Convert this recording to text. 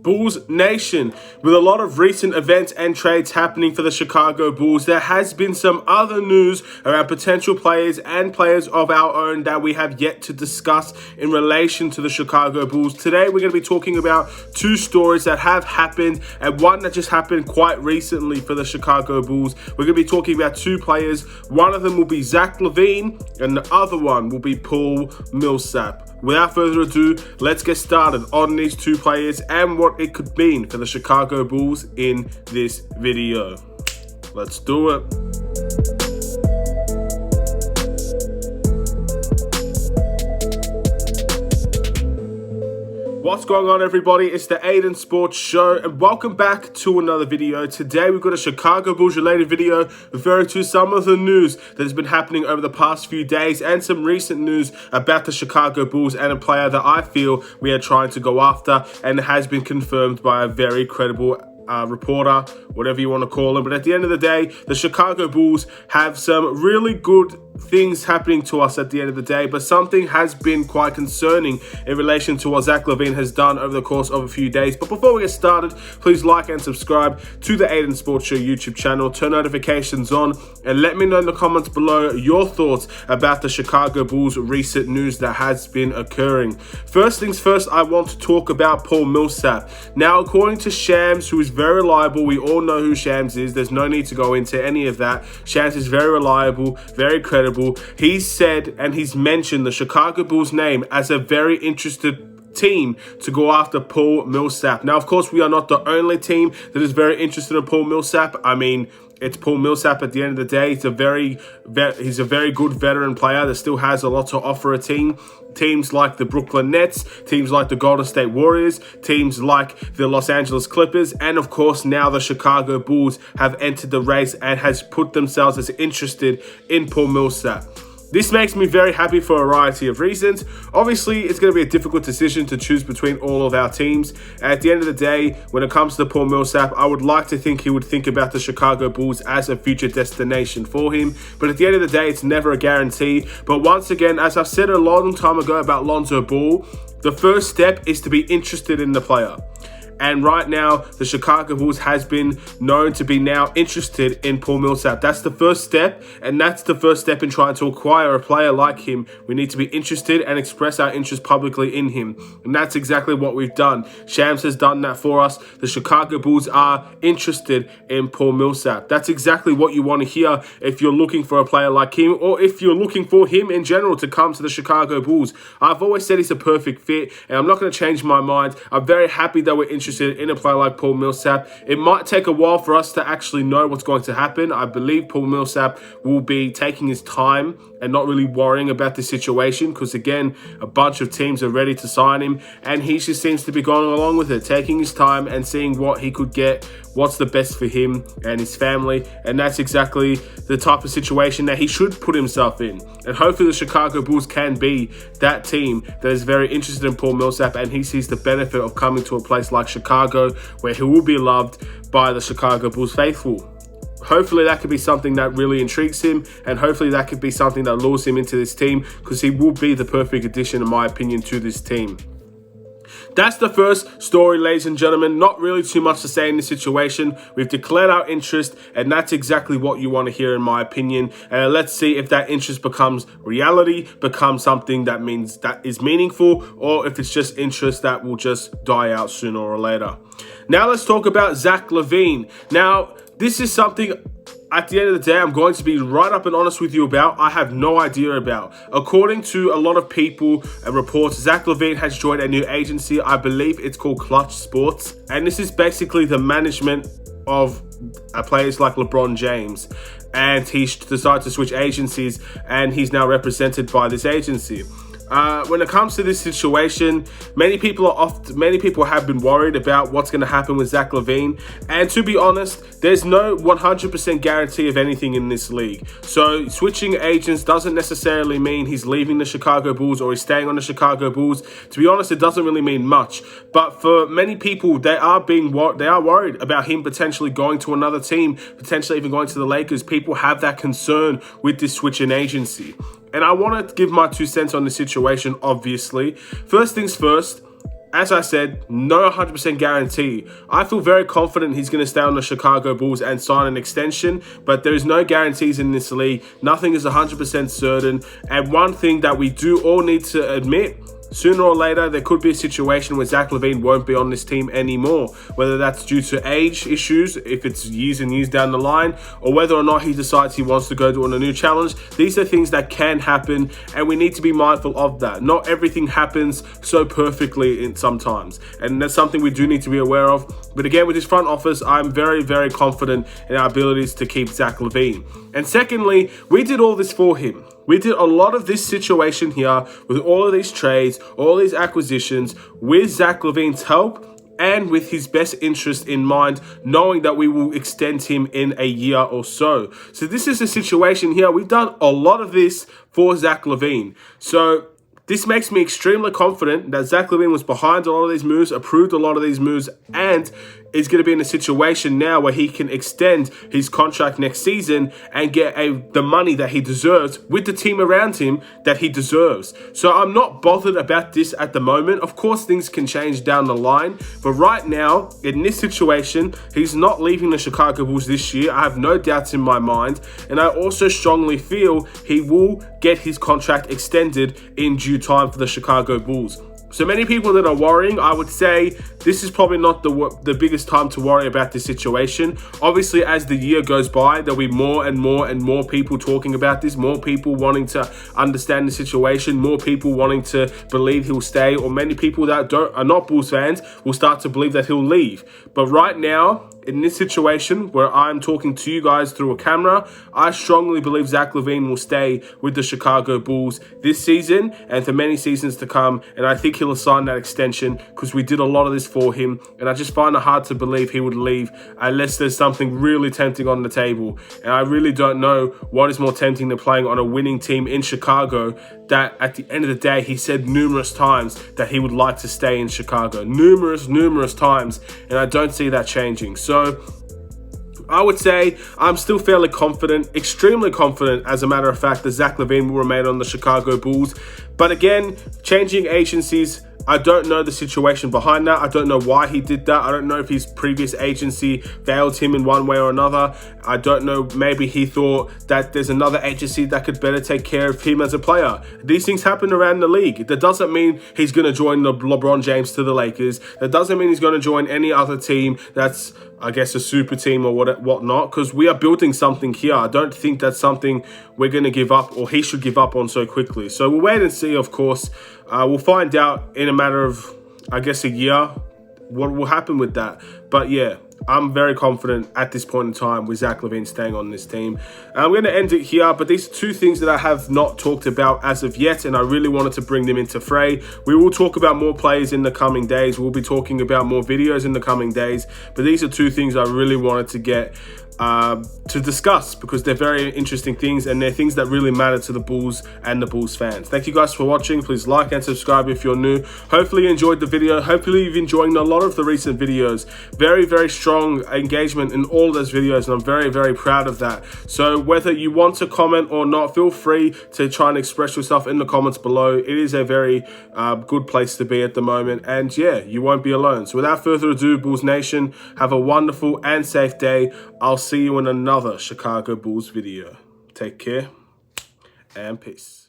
Bulls Nation. With a lot of recent events and trades happening for the Chicago Bulls, there has been some other news around potential players and players of our own that we have yet to discuss in relation to the Chicago Bulls. Today, we're going to be talking about two stories that have happened and one that just happened quite recently for the Chicago Bulls. We're going to be talking about two players. One of them will be Zach Lavine and the other one will be Paul Millsap. Without further ado, let's get started on these two players and what it could mean for the Chicago Bulls in this video. Let's do it. What's going on, everybody? It's the Aidan Sports Show and welcome back to another video. Today we've got a Chicago Bulls related video referring to some of the news that has been happening over the past few days and some recent news about the Chicago Bulls and a player that I feel we are trying to go after and has been confirmed by a very credible reporter, whatever you want to call him. But at the end of the day, the Chicago Bulls have some really good things happening to us at the end of the day, but something has been quite concerning in relation to what Zach Lavine has done over the course of a few days. But before we get started, please like and subscribe to the Aidan Sports Show YouTube channel, turn notifications on, and let me know in the comments below your thoughts about the Chicago Bulls recent news that has been occurring. First things first, I want to talk about Paul Millsap. Now, according to Shams, who is very reliable, we all know who Shams is, there's no need to go into any of that. Shams is very reliable, very credible. He's said and he's mentioned the Chicago Bulls name as a very interested team to go after Paul Millsap. Now, of course, we are not the only team that is very interested in Paul Millsap. I mean, it's Paul Millsap at the end of the day. He's a very good veteran player that still has a lot to offer a team. Teams like the Brooklyn Nets, teams like the Golden State Warriors, teams like the Los Angeles Clippers, and of course now the Chicago Bulls have entered the race and has put themselves as interested in Paul Millsap. This makes me very happy for a variety of reasons. Obviously, it's going to be a difficult decision to choose between all of our teams. At the end of the day, when it comes to Paul Millsap, I would like to think he would think about the Chicago Bulls as a future destination for him. But at the end of the day, it's never a guarantee. But once again, as I've said a long time ago about Lonzo Ball, the first step is to be interested in the player. And right now, the Chicago Bulls has been known to be now interested in Paul Millsap. That's the first step, and that's the first step in trying to acquire a player like him. We need to be interested and express our interest publicly in him. And that's exactly what we've done. Shams has done that for us. The Chicago Bulls are interested in Paul Millsap. That's exactly what you want to hear if you're looking for a player like him, or if you're looking for him in general to come to the Chicago Bulls. I've always said he's a perfect fit, and I'm not going to change my mind. I'm very happy that we're interested in a player like Paul Millsap. It might take a while for us to actually know what's going to happen. I believe Paul Millsap will be taking his time and not really worrying about the situation because, again, a bunch of teams are ready to sign him and he just seems to be going along with it, taking his time and seeing what he could get, what's the best for him and his family. And that's exactly the type of situation that he should put himself in. And hopefully the Chicago Bulls can be that team that is very interested in Paul Millsap and he sees the benefit of coming to a place like Chicago where he will be loved by the Chicago Bulls faithful. Hopefully that could be something that really intrigues him, and hopefully that could be something that lures him into this team because he will be the perfect addition, in my opinion, to this team. That's the first story, ladies and gentlemen. Not really too much to say in this situation. We've declared our interest, and that's exactly what you want to hear, in my opinion. Let's see if that interest becomes reality, becomes something that means that is meaningful, or if it's just interest that will just die out sooner or later. Now let's talk about Zach Lavine. Now, this is something, at the end of the day, I'm going to be right up and honest with you about. I have no idea about. According to a lot of people and reports, Zach Lavine has joined a new agency. I believe it's called Klutch Sports. And this is basically the management of players like LeBron James. And he decided to switch agencies and he's now represented by this agency. When it comes to this situation, many people have been worried about what's going to happen with Zach Lavine. And to be honest, there's no 100% guarantee of anything in this league. So switching agents doesn't necessarily mean he's leaving the Chicago Bulls or he's staying on the Chicago Bulls. To be honest, it doesn't really mean much. But for many people, they are worried about him potentially going to another team, potentially even going to the Lakers. People have that concern with this switch in agency. And I want to give my 2 cents on the situation, obviously. First things first, as I said, no 100% guarantee. I feel very confident he's going to stay on the Chicago Bulls and sign an extension, but there is no guarantees in this league. Nothing is 100% certain. And one thing that we do all need to admit, sooner or later, there could be a situation where Zach Lavine won't be on this team anymore, whether that's due to age issues, if it's years and years down the line, or whether or not he decides he wants to go on a new challenge. These are things that can happen, and we need to be mindful of that. Not everything happens so perfectly sometimes, and that's something we do need to be aware of. But again, with his front office, I'm very, very confident in our abilities to keep Zach Lavine. And secondly, we did all this for him. We did a lot of this situation here with all of these trades, all these acquisitions, with Zach Lavine's help and with his best interest in mind, knowing that we will extend him in a year or so. So this is a situation here. We've done a lot of this for Zach Lavine. So this makes me extremely confident that Zach Lavine was behind a lot of these moves, approved a lot of these moves, and is going to be in a situation now where he can extend his contract next season and get the money that he deserves with the team around him that he deserves. So I'm not bothered about this at the moment. Of course, things can change down the line, but right now, in this situation, he's not leaving the Chicago Bulls this year. I have no doubts in my mind, and I also strongly feel he will get his contract extended in due time for the Chicago Bulls. So many people that are worrying, I would say this is probably not the biggest time to worry about this situation. Obviously, as the year goes by, there'll be more and more and more people talking about this, more people wanting to understand the situation, more people wanting to believe he'll stay, or many people that are not Bulls fans will start to believe that he'll leave. But right now, in this situation where I'm talking to you guys through a camera, I strongly believe Zach Lavine will stay with the Chicago Bulls this season and for many seasons to come. And I think he'll sign that extension because we did a lot of this for him. And I just find it hard to believe he would leave unless there's something really tempting on the table. And I really don't know what is more tempting than playing on a winning team in Chicago that at the end of the day, he said numerous times that he would like to stay in Chicago. Numerous times. And I don't see that changing. So I would say I'm still fairly confident, extremely confident, as a matter of fact, that Zach Lavine will remain on the Chicago Bulls. But again, changing agencies, I don't know the situation behind that. I don't know why he did that. I don't know if his previous agency failed him in one way or another. I don't know, maybe he thought that there's another agency that could better take care of him as a player. These things happen around the league. That doesn't mean he's going to join the LeBron James to the Lakers. That doesn't mean he's going to join any other team that's, I guess, a super team or whatnot, because we are building something here. I don't think that's something we're going to give up or he should give up on so quickly. So we'll wait and see, of course. We'll find out in a matter of, I guess, a year what will happen with that. But yeah, I'm very confident at this point in time with Zach Lavine staying on this team. I'm going to end it here, but these are two things that I have not talked about as of yet, and I really wanted to bring them into fray. We will talk about more players in the coming days. We'll be talking about more videos in the coming days, but these are two things I really wanted to get to discuss because they're very interesting things and they're things that really matter to the Bulls and the Bulls fans. Thank you guys for watching. Please like and subscribe if you're new. Hopefully you enjoyed the video. Hopefully you've enjoyed a lot of the recent videos. Very, very strong engagement in all those videos, and I'm very, very proud of that. So whether you want to comment or not, feel free to try and express yourself in the comments below. It is a very good place to be at the moment, and yeah, you won't be alone. So without further ado, Bulls Nation, have a wonderful and safe day. I'll see you in another Chicago Bulls video. Take care and peace.